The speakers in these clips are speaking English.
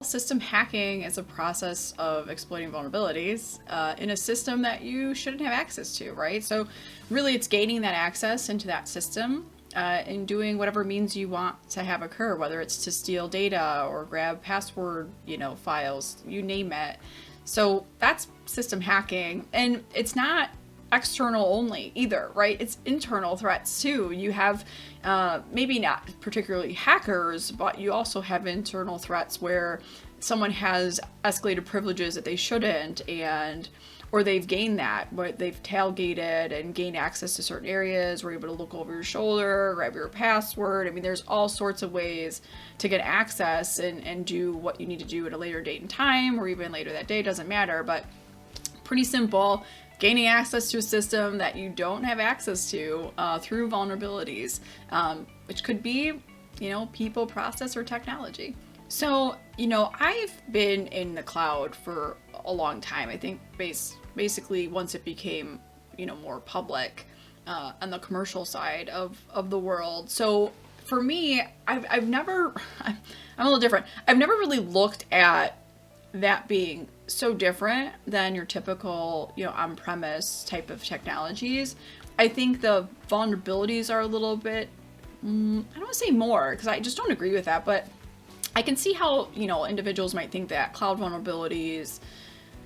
System hacking is a process of exploiting vulnerabilities in a system that you shouldn't have access to, right? So really it's gaining that access into that system and doing whatever means you want to have occur, whether it's to steal data or grab password, files, you name it. So that's system hacking, and it's not external only either, right? It's internal threats too. You have maybe not particularly hackers, but you also have internal threats where someone has escalated privileges that they shouldn't, or they've gained that, but they've tailgated and gained access to certain areas. We're able to look over your shoulder, grab your password. I mean, there's all sorts of ways to get access and do what you need to do at a later date and time, or even later that day, doesn't matter, but pretty simple. Gaining access to a system that you don't have access to through vulnerabilities, which could be, people, process, or technology. So, I've been in the cloud for a long time. I think basically once it became, more public on the commercial side of the world. So for me, I've never, I'm a little different. I've never really looked at that being so different than your typical, on-premise type of technologies. I think the vulnerabilities are a little bit, I don't want to say more, because I just don't agree with that, but I can see how, individuals might think that cloud vulnerabilities,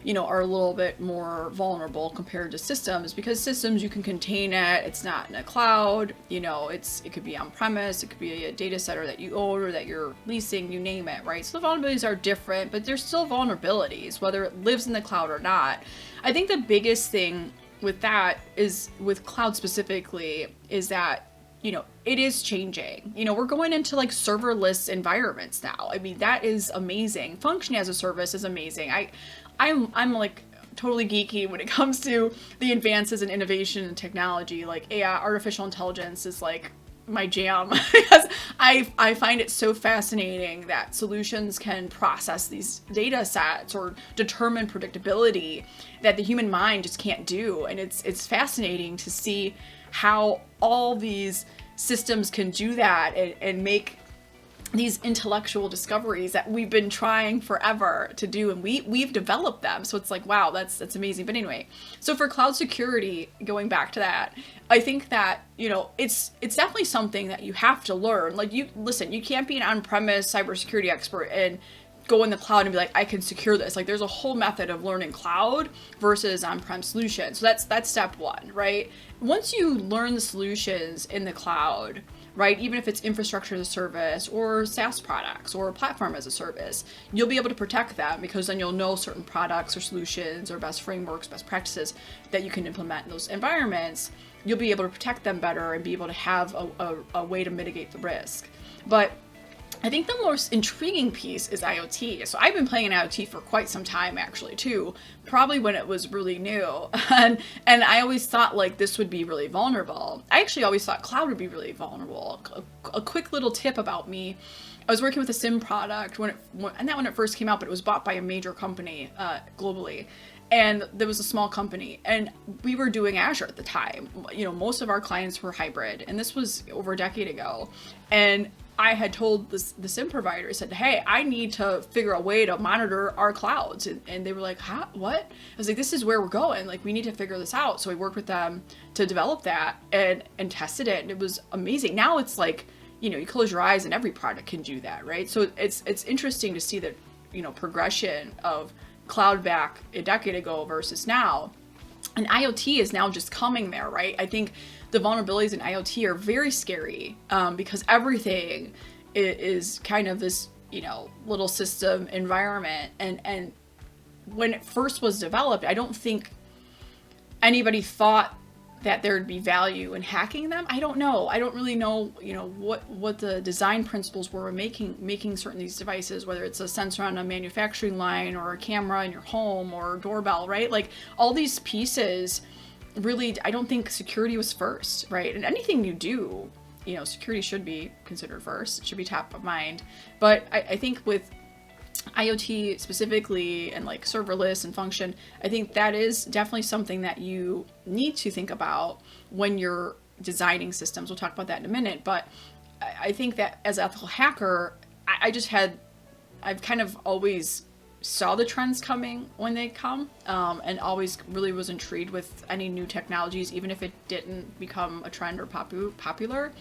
are a little bit more vulnerable compared to systems, because systems you can contain it. It's not in a cloud, it could be on premise, it could be a data center that you own or that you're leasing, you name it, right? So the vulnerabilities are different, but there's still vulnerabilities, whether it lives in the cloud or not. I think the biggest thing with that is, with cloud specifically, is that it is changing. We're going into like serverless environments now. I mean, that is amazing. Function as a service is amazing. I'm like totally geeky when it comes to the advances in innovation and technology. Like AI, artificial intelligence, is like my jam because I find it so fascinating that solutions can process these data sets or determine predictability that the human mind just can't do. And it's fascinating to see how all these systems can do that and make these intellectual discoveries that we've been trying forever to do, and we've developed them. So it's like, wow, that's amazing. But anyway, so for cloud security, going back to that, I think that, it's definitely something that you have to learn. Like, you can't be an on-premise cybersecurity expert and go in the cloud and be like, I can secure this. Like, there's a whole method of learning cloud versus on-prem solutions. So that's step one, right? Once you learn the solutions in the cloud, right, even if it's infrastructure as a service or SaaS products or platform as a service, you'll be able to protect them, because then you'll know certain products or solutions or best frameworks, best practices that you can implement in those environments. You'll be able to protect them better and be able to have a way to mitigate the risk. But I think the most intriguing piece is IoT. So I've been playing in IoT for quite some time, actually, too, probably when it was really new. And I always thought like this would be really vulnerable. I actually always thought cloud would be really vulnerable. A quick little tip about me. I was working with a SIM product when it first came out, but it was bought by a major company globally. And there was a small company, and we were doing Azure at the time. Most of our clients were hybrid, and this was over a decade ago. And I had told the SIM provider, I said, hey, I need to figure a way to monitor our clouds. And they were like, huh, what? I was like, this is where we're going. Like, we need to figure this out. So we worked with them to develop that and tested it. And it was amazing. Now it's like, you close your eyes and every product can do that, right? So it's interesting to see the, progression of cloud back a decade ago versus now. And IoT is now just coming there, right? I think the vulnerabilities in IoT are very scary because everything is kind of this, little system environment. And when it first was developed, I don't think anybody thought that there'd be value in hacking them. I don't know. I don't really know, what the design principles were making certain these devices, whether it's a sensor on a manufacturing line or a camera in your home or a doorbell, right? Like, all these pieces, really, I don't think security was first, right? And anything you do, security should be considered first. It should be top of mind. But I think with IoT specifically, and like serverless and function, I think that is definitely something that you need to think about when you're designing systems. We'll talk about that in a minute, but I think that as an ethical hacker, I just had I've kind of always saw the trends coming when they come, and always really was intrigued with any new technologies, even if it didn't become a trend or popular.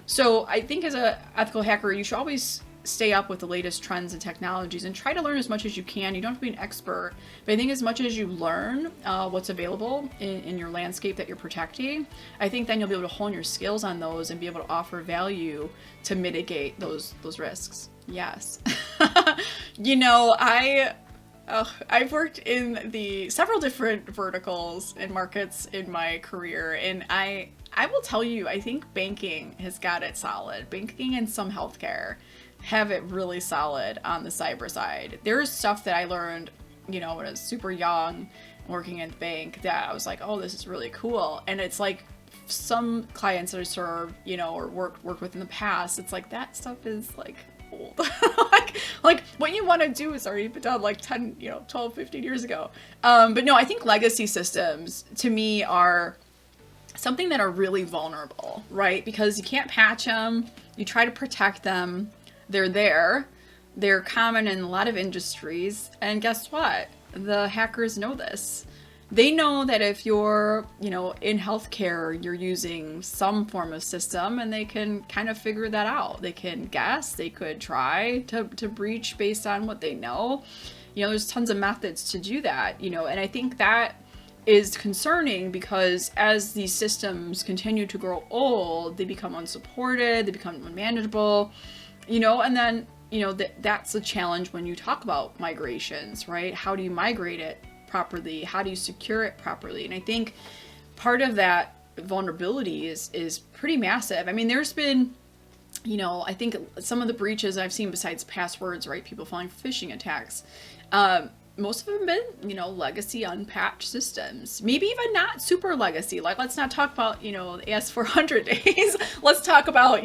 So I think as a ethical hacker, you should always stay up with the latest trends and technologies and try to learn as much as you can. You don't have to be an expert, but I think as much as you learn what's available in your landscape that you're protecting, I think then you'll be able to hone your skills on those and be able to offer value to mitigate those risks. Yes. You know, I've worked in the several different verticals and markets in my career, and I will tell you, I think banking has got it solid. Banking and some healthcare have it really solid on the cyber side. There's stuff that I learned, you know, when I was super young working in the bank that I was like, oh, this is really cool. And it's like some clients that I served, you know, or worked with in the past, it's like that stuff is like old. like what you want to do is already been done like 10, 12, 15 years ago. But no, I think legacy systems to me are something that are really vulnerable, right? Because you can't patch them. You try to protect them. They're there. They're common in a lot of industries. And guess what? The hackers know this. They know that if you're, in healthcare, you're using some form of system, and they can kind of figure that out. They can guess, they could try to breach based on what they know. There's tons of methods to do that, and I think that is concerning because as these systems continue to grow old, they become unsupported, they become unmanageable, and then, that's a challenge when you talk about migrations, right? How do you migrate it properly? How do you secure it properly? And I think part of that vulnerability is pretty massive. I mean, there's been, I think some of the breaches I've seen besides passwords, right? People falling for phishing attacks. Most of them have been, legacy unpatched systems. Maybe even not super legacy. Like, let's not talk about, the AS400 days. Let's talk about,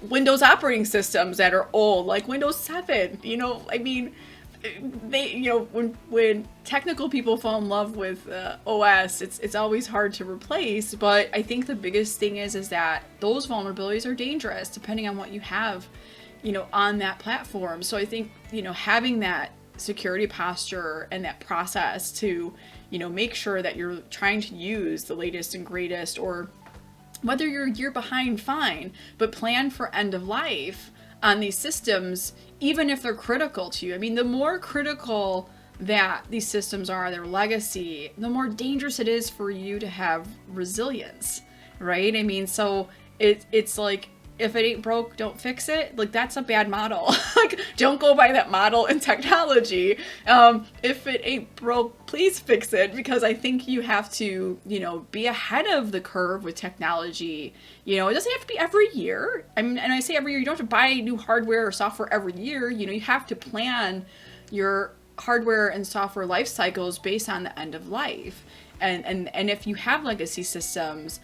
Windows operating systems that are old, like Windows 7. I mean, they, when technical people fall in love with OS, it's always hard to replace. But I think the biggest thing is that those vulnerabilities are dangerous depending on what you have, on that platform. So I think, having that security posture and that process to, make sure that you're trying to use the latest and greatest, or whether you're a year behind, fine, but plan for end of life on these systems, even if they're critical to you. I mean, the more critical that these systems are, their legacy, the more dangerous it is for you to have resilience, right? I mean, so it's like, if it ain't broke, don't fix it. Like, that's a bad model. Like, don't go by that model in technology. If it ain't broke, please fix it, because I think you have to, be ahead of the curve with technology. It doesn't have to be every year. I mean, and I say every year, you don't have to buy new hardware or software every year. You have to plan your hardware and software life cycles based on the end of life. And if you have legacy systems,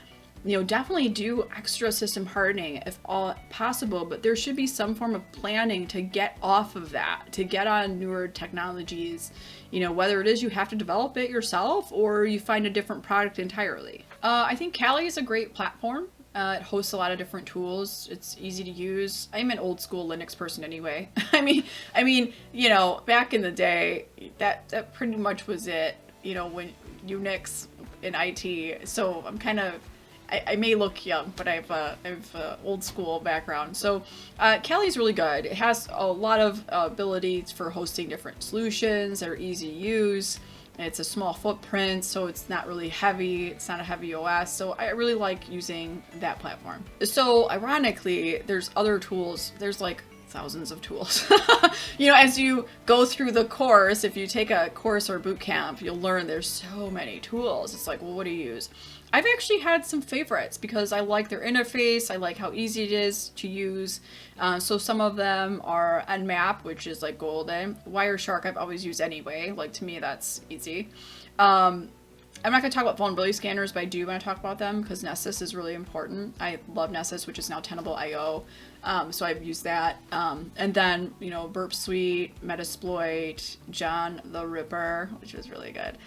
definitely do extra system hardening if all possible, but there should be some form of planning to get off of that, to get on newer technologies, whether it is you have to develop it yourself or you find a different product entirely. I think Kali is a great platform. It hosts a lot of different tools. It's easy to use. I'm an old school Linux person anyway. I mean, back in the day, that pretty much was it, when Unix in IT. So I'm kind of, I may look young, but I have a old school background. So Kali is really good. It has a lot of abilities for hosting different solutions that are easy to use. It's a small footprint, so it's not really heavy. It's not a heavy OS. So I really like using that platform. So ironically, there's other tools. There's like thousands of tools. As you go through the course, if you take a course or boot camp, you'll learn there's so many tools. It's like, well, what do you use? I've actually had some favorites because I like their interface. I like how easy it is to use. So some of them are Nmap, which is like golden. Wireshark I've always used anyway. Like, to me, that's easy. I'm not going to talk about vulnerability scanners, but I do want to talk about them because Nessus is really important. I love Nessus, which is now Tenable.io. So I've used that. And then, Burp Suite, Metasploit, John the Ripper, which was really good.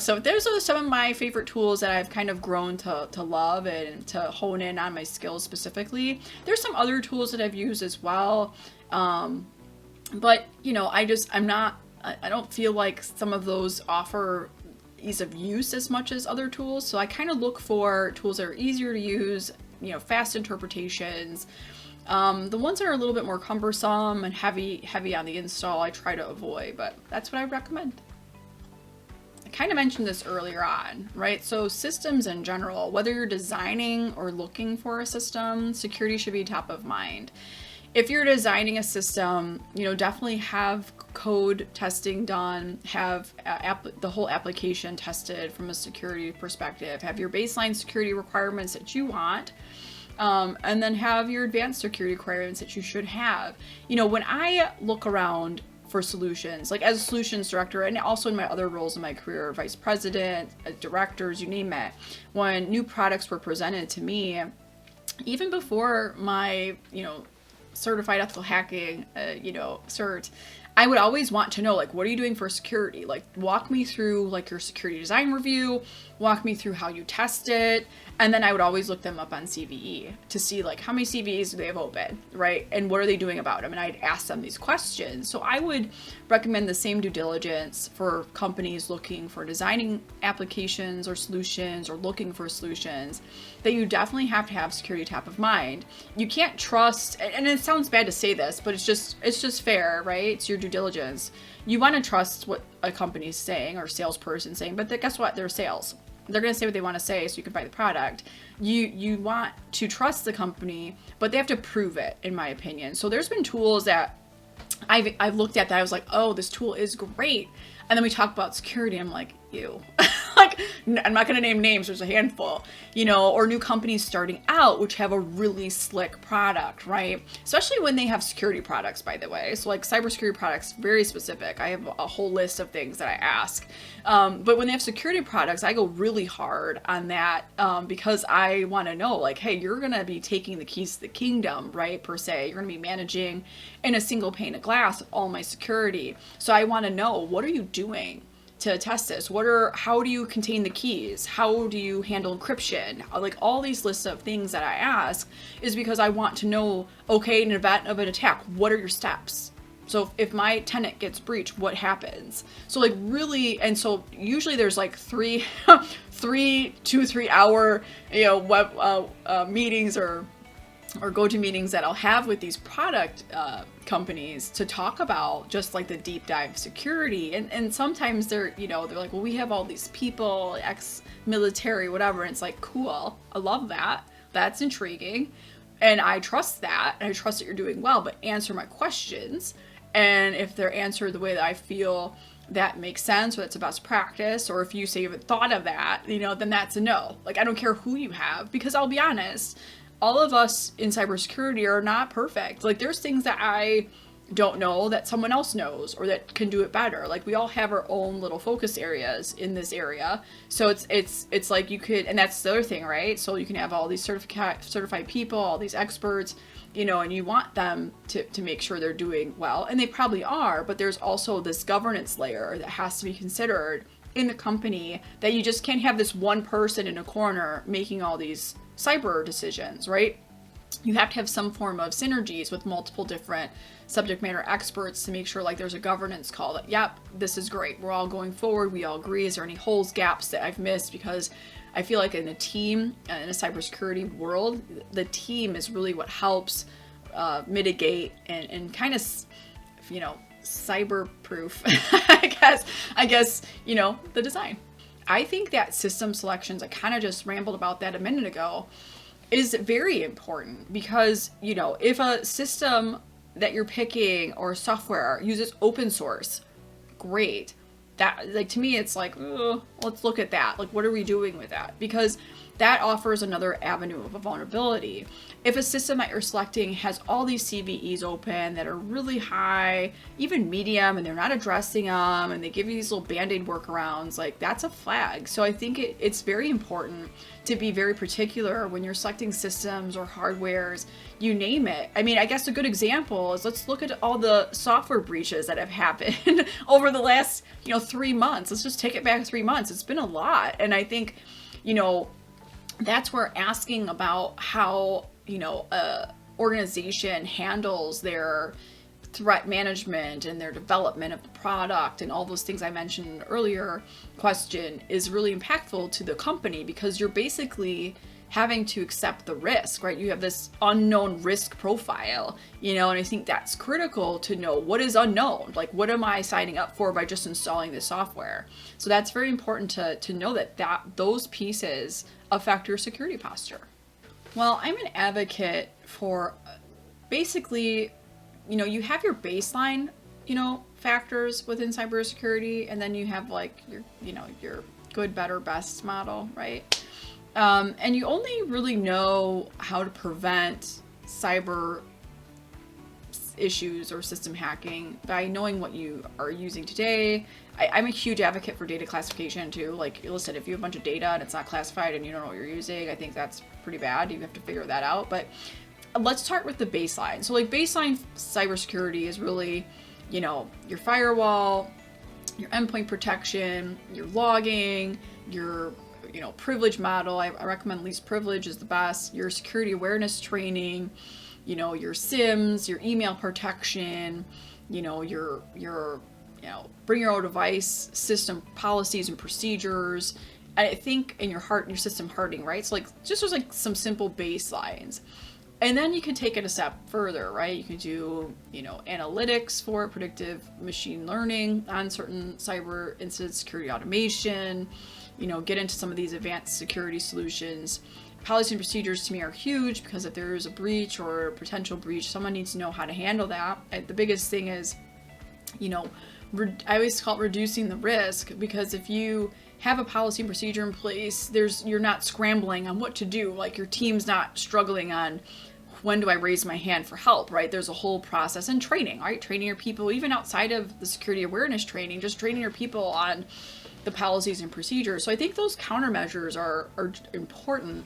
So those are some of my favorite tools that I've kind of grown to love and to hone in on my skills specifically. There's some other tools that I've used as well. But, I don't feel like some of those offer ease of use as much as other tools. So I kind of look for tools that are easier to use, fast interpretations. The ones that are a little bit more cumbersome and heavy on the install, I try to avoid, but that's what I recommend. I kind of mentioned this earlier on, right? So systems in general, whether you're designing or looking for a system, security should be top of mind. If you're designing a system, definitely have code testing done, have the whole application tested from a security perspective, have your baseline security requirements that you want, and then have your advanced security requirements that you should have. When I look around for solutions, like as a solutions director and also in my other roles in my career, vice president, directors, you name it, when new products were presented to me, even before my, certified ethical hacking, cert, I would always want to know, like, what are you doing for security? Like, walk me through, like, your security design review, walk me through how you test it, and then I would always look them up on CVE to see, like, how many CVEs do they have open, right? And what are they doing about them? And I'd ask them these questions. So I would recommend the same due diligence for companies looking for designing applications or solutions or looking for solutions, that you definitely have to have security top of mind. You can't trust, and it sounds bad to say this, but it's just fair, right? It's your due diligence. You want to trust what a company's saying or salesperson saying, but guess what? They're sales. They're going to say what they want to say so you can buy the product. You want to trust the company, but they have to prove it, in my opinion. So there's been tools that I've looked at that I was like, oh, this tool is great. And then we talk about security. I'm like, ew. Like, I'm not going to name names. There's a handful, or new companies starting out, which have a really slick product, right? Especially when they have security products, by the way. So like cybersecurity products, very specific. I have a whole list of things that I ask. But when they have security products, I go really hard on that because I want to know, like, hey, you're going to be taking the keys to the kingdom, right? Per se, you're going to be managing in a single pane of glass all my security. So I want to know, what are you doing to test this? How do you contain the keys? How do you handle encryption? Like all these lists of things that I ask is because I want to know, okay, in an event of an attack, what are your steps? So if my tenant gets breached, what happens? So like really, and so usually there's like 2 to 3 hour, web meetings or go-to meetings that I'll have with these product companies to talk about just like the deep dive security. And sometimes they're like, well, we have all these people, ex-military, whatever. And it's like, cool. I love that. That's intriguing. And I trust that. And I trust that you're doing well, but answer my questions. And if they're answered the way that I feel that makes sense, or that's a best practice, or if you say you haven't thought of that, then that's a no. Like, I don't care who you have, because I'll be honest, all of us in cybersecurity are not perfect. Like, there's things that I don't know that someone else knows or that can do it better. Like, we all have our own little focus areas in this area. So it's like you could, and that's the other thing, right? So you can have all these certified people, all these experts, and you want them to make sure they're doing well, and they probably are, but there's also this governance layer that has to be considered in the company, that you just can't have this one person in a corner making all these cyber decisions, right? You have to have some form of synergies with multiple different subject matter experts to make sure like there's a governance call that, yep, this is great. We're all going forward. We all agree. Is there any holes, gaps that I've missed? Because I feel like in a team, in a cybersecurity world, the team is really what helps mitigate and kind of, cyber-proof, I guess, the design. I think that system selections, I kind of just rambled about that a minute ago, is very important because, if a system that you're picking or software uses open source, great. That, like, to me, it's like, let's look at that. Like, what are we doing with that? Because that offers another avenue of a vulnerability. If a system that you're selecting has all these CVEs open that are really high, even medium, and they're not addressing them, and they give you these little band-aid workarounds, like, that's a flag. So I think it's very important to be very particular when you're selecting systems or hardwares, you name it. I mean, I guess a good example is, let's look at all the software breaches that have happened over the last, 3 months. Let's just take it back 3 months. It's been a lot. And I think, that's where asking about how, a organization handles their threat management and their development of the product and all those things I mentioned in the earlier question is really impactful to the company, because you're basically having to accept the risk, right? You have this unknown risk profile, and I think that's critical to know what is unknown. Like, what am I signing up for by just installing this software? So that's very important to know that those pieces affect your security posture. Well, I'm an advocate for basically, you have your baseline, factors within cybersecurity, and then you have like your good, better, best model, right? And you only really know how to prevent cyber issues or system hacking by knowing what you are using today. I'm a huge advocate for data classification too. Like, listen, if you have a bunch of data and it's not classified and you don't know what you're using, I think that's pretty bad. You have to figure that out. But let's start with the baseline. So like, baseline cybersecurity is really, your firewall, your endpoint protection, your logging, your privilege model. I recommend least privilege is the best. Your security awareness training, your SIMs, your email protection, your bring your own device system policies and procedures. I think in your system hardening, right? So like, just there's like some simple baselines. And then you can take it a step further, right? You can do, analytics for predictive machine learning on certain cyber incident security automation, get into some of these advanced security solutions. Policy and procedures to me are huge, because if there is a breach or a potential breach, someone needs to know how to handle that. The biggest thing is, I always call it reducing the risk, because if you have a policy and procedure in place, you're not scrambling on what to do. Like, your team's not struggling on when do I raise my hand for help, right? There's a whole process and training, right? Training your people, even outside of the security awareness training, just training your people on the policies and procedures. So I think those countermeasures are important.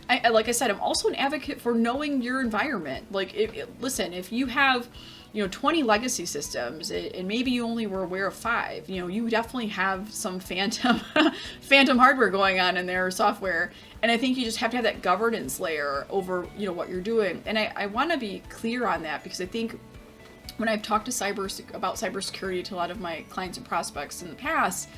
Like I said, I'm also an advocate for knowing your environment. Like, listen, if you have 20 legacy systems, and maybe you only were aware of 5, you definitely have some phantom hardware going on in their software. And I think you just have to have that governance layer over, what you're doing. And I want to be clear on that, because I think when I've talked about cybersecurity to a lot of my clients and prospects in the past,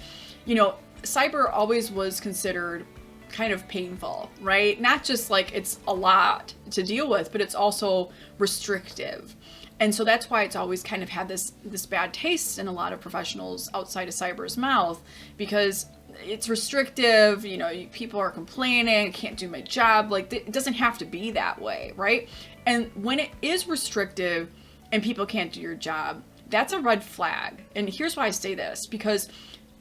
cyber always was considered kind of painful, right? Not just like it's a lot to deal with, but it's also restrictive. And so that's why it's always kind of had this bad taste in a lot of professionals outside of cyber's mouth, because it's restrictive, people are complaining, I can't do my job. Like, it doesn't have to be that way, right? And when it is restrictive and people can't do your job, that's a red flag. And here's why I say this, because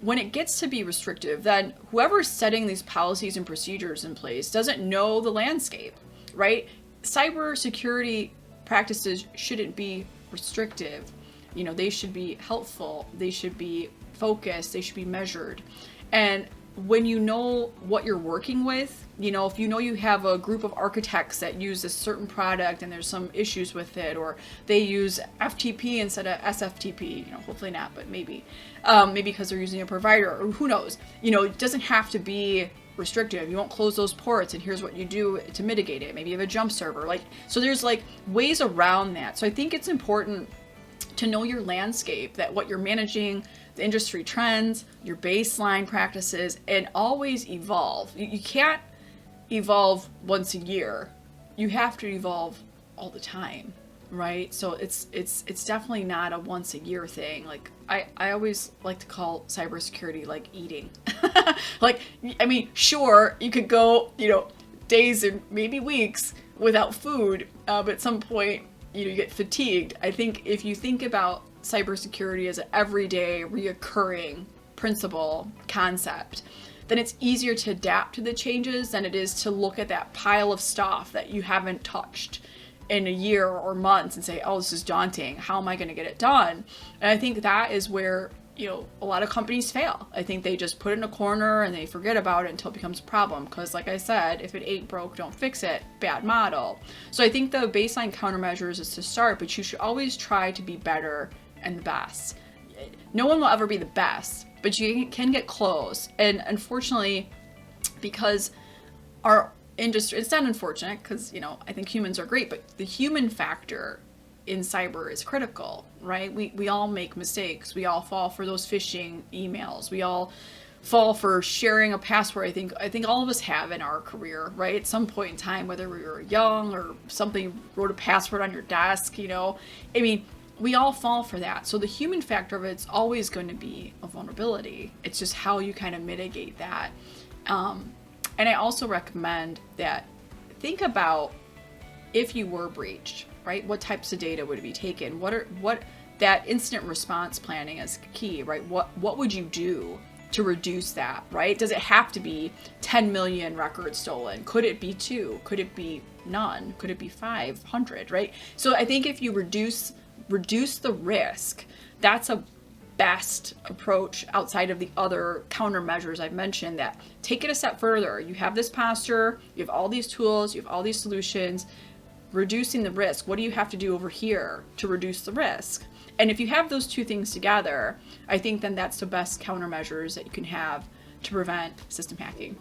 when it gets to be restrictive, then whoever's setting these policies and procedures in place doesn't know the landscape, right? Cybersecurity practices shouldn't be restrictive. They should be helpful. They should be focused. They should be measured. And when you know what you're working with, if you have a group of architects that use a certain product and there's some issues with it, or they use FTP instead of SFTP, hopefully not, but maybe because they're using a provider, or who knows, it doesn't have to be restrictive. You won't close those ports, and here's what you do to mitigate it. Maybe you have a jump server, so there's ways around that. So I think it's important to know your landscape, that what you're managing, the industry trends, your baseline practices, and always evolve. You can't evolve once a year. You have to evolve all the time, right? So it's definitely not a once a year thing. Like, I always like to call cybersecurity like eating. Sure, you could go, days and maybe weeks without food, but at some point, you get fatigued. I think if you think about cybersecurity as an everyday, reoccurring principle, concept, then it's easier to adapt to the changes than it is to look at that pile of stuff that you haven't touched in a year or months and say, oh, this is daunting. How am I going to get it done? And I think that is where, a lot of companies fail. I think they just put it in a corner and they forget about it until it becomes a problem. Because like I said, if it ain't broke, don't fix it. Bad model. So I think the baseline countermeasures is to start, but you should always try to be better and the best. No one will ever be the best, but you can get close. And unfortunately, because our industry, it's not unfortunate, because I think humans are great, but the human factor in cyber is critical, right? We all make mistakes. We all fall for those phishing emails. We all fall for sharing a password. I think all of us have in our career, right? At some point in time, whether we were young or somebody wrote a password on your desk, you know, I mean, we all fall for that. So the human factor of it's always going to be a vulnerability. It's just how you kind of mitigate that. And I also recommend that think about if you were breached, right? What types of data would be taken? What that incident response planning is key, right? What would you do to reduce that, right? Does it have to be 10 million records stolen? Could it be 2? Could it be none? Could it be 500, right? So I think if you reduce the risk, that's a best approach outside of the other countermeasures I've mentioned that take it a step further. You have this posture, you have all these tools, you have all these solutions, reducing the risk. What do you have to do over here to reduce the risk? And if you have those two things together, I think then that's the best countermeasures that you can have to prevent system hacking.